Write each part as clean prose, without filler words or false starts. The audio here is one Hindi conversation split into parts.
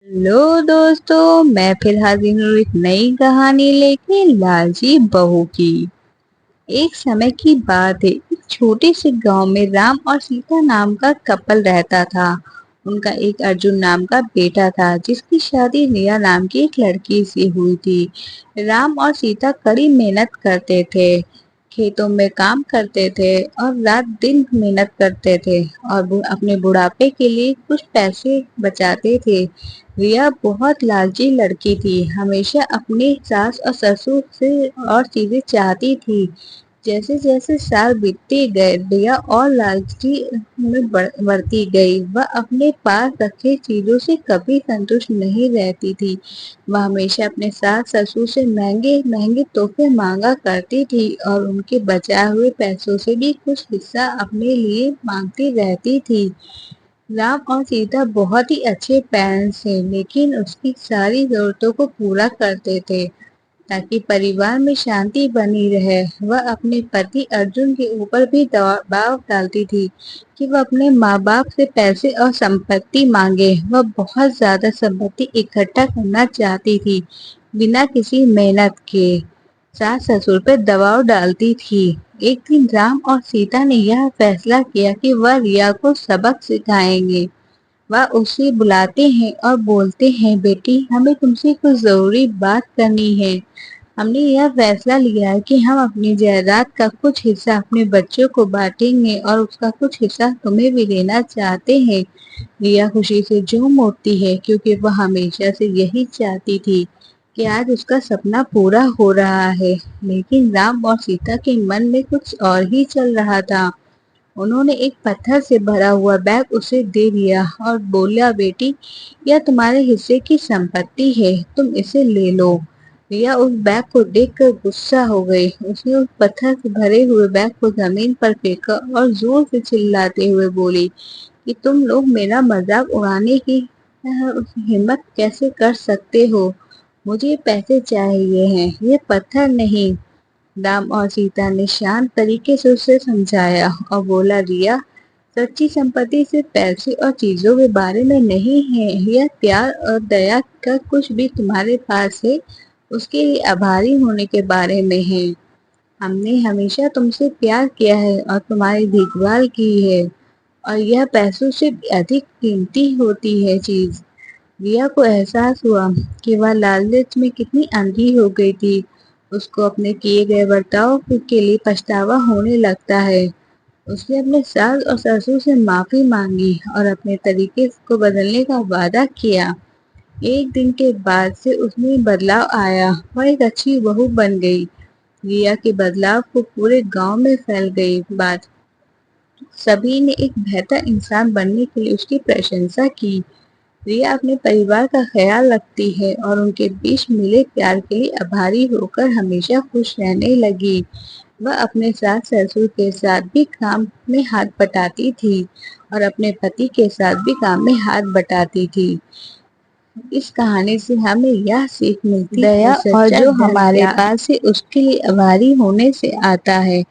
हेलो दोस्तों, मैं फिर हाजिर हूँ एक नई कहानी लेके लालची बहू की। एक समय की बात है, एक छोटे से गांव में राम और सीता नाम का कपल रहता था। उनका एक अर्जुन नाम का बेटा था, जिसकी शादी रिया नाम की एक लड़की से हुई थी। राम और सीता कड़ी मेहनत करते थे, खेतों में काम करते थे और रात दिन मेहनत करते थे और अपने बुढ़ापे के लिए कुछ पैसे बचाते थे। रिया बहुत लालची लड़की थी, हमेशा अपनी सास और ससुर से और चीजें चाहती थी। जैसे जैसे साल बीतते गए, रिया और लालची में बढ़ती गई। वह अपने पास रखे चीजों से कभी संतुष्ट नहीं रहती थी। वह हमेशा अपने सास ससुर से महंगे महंगे तोहफे मांगा करती थी और उनके बचाए हुए पैसों से भी कुछ हिस्सा अपने लिए मांगती रहती थी। राम और सीता बहुत ही अच्छे पेरेंट्स थे, लेकिन उसकी सारी जरूरतों को पूरा करते थे ताकि परिवार में शांति बनी रहे। वह अपने पति अर्जुन के ऊपर भी दबाव डालती थी कि वह अपने माँ बाप से पैसे और संपत्ति मांगे। वह बहुत ज्यादा संपत्ति इकट्ठा करना चाहती थी, बिना किसी मेहनत के। सास ससुर पर दबाव डालती थी। एक दिन राम और सीता ने यह फैसला किया कि वह रिया को सबक सिखाएंगे। वह उसे बुलाते हैं और बोलते हैं, बेटी, हमें तुमसे कुछ जरूरी बात करनी है। हमने यह फैसला लिया है कि हम अपनी जायदाद का कुछ हिस्सा अपने बच्चों को बांटेंगे और उसका कुछ हिस्सा तुम्हें भी देना चाहते हैं। रिया खुशी से झूम उठती है, क्योंकि वह हमेशा से यही चाहती थी कि आज उसका सपना पूरा हो रहा है। लेकिन राम और सीता के मन में कुछ और ही चल रहा था। उन्होंने एक पत्थर से भरा हुआ बैग उसे दे दिया और बोला, बेटी, यह तुम्हारे हिस्से की संपत्ति है, तुम इसे ले लो। रिया उस बैग को देखकर गुस्सा हो गई। उसने उस पत्थर से भरे हुए बैग को जमीन पर फेंका और जोर से चिल्लाते हुए बोली कि तुम लोग मेरा मजाक उड़ाने की हिम्मत कैसे कर सकते हो। मुझे पैसे चाहिए हैं, ये पत्थर नहीं। राम और सीता ने शांत तरीके से उसे समझाया और बोला, रिया, सच्ची संपत्ति सिर्फ पैसे और चीजों के बारे में नहीं है, यह प्यार और दया का कुछ भी तुम्हारे पास है उसके लिए आभारी होने के बारे में है। हमने हमेशा तुमसे प्यार किया है और तुम्हारी देखभाल की है, और यह पैसों से भी अधिक कीमती होती है चीज। रिया को एहसास हुआ कि वह लालच में कितनी अंधी हो गई थी। उसको अपने किए गए बर्ताव के लिए पछतावा होने लगता है। उसने अपने सास और ससुर से माफी मांगी और अपने तरीके को बदलने का वादा किया। एक दिन के बाद से उसमें बदलाव आया, वह एक अच्छी बहू बन गई। रिया के बदलाव को पूरे गांव में फैल गई बात। सभी ने एक बेहतर इंसान बनने के लिए उसकी प्रशंसा की। रिया अपने परिवार का ख्याल रखती है और उनके बीच मिले प्यार के लिए आभारी होकर हमेशा खुश रहने लगी। वह अपने सास ससुर के साथ भी काम में हाथ बटाती थी और अपने पति के साथ भी काम में हाथ बटाती थी। इस कहानी से हमें यह सीख मिलती है, दया और जो हमारे पास है उसके लिए आभारी होने से आता है,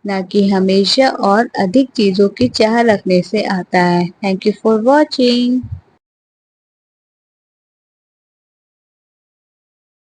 न कि हमेशा और अधिक चीजों की चाह रखने से आता है। Thank you for watching.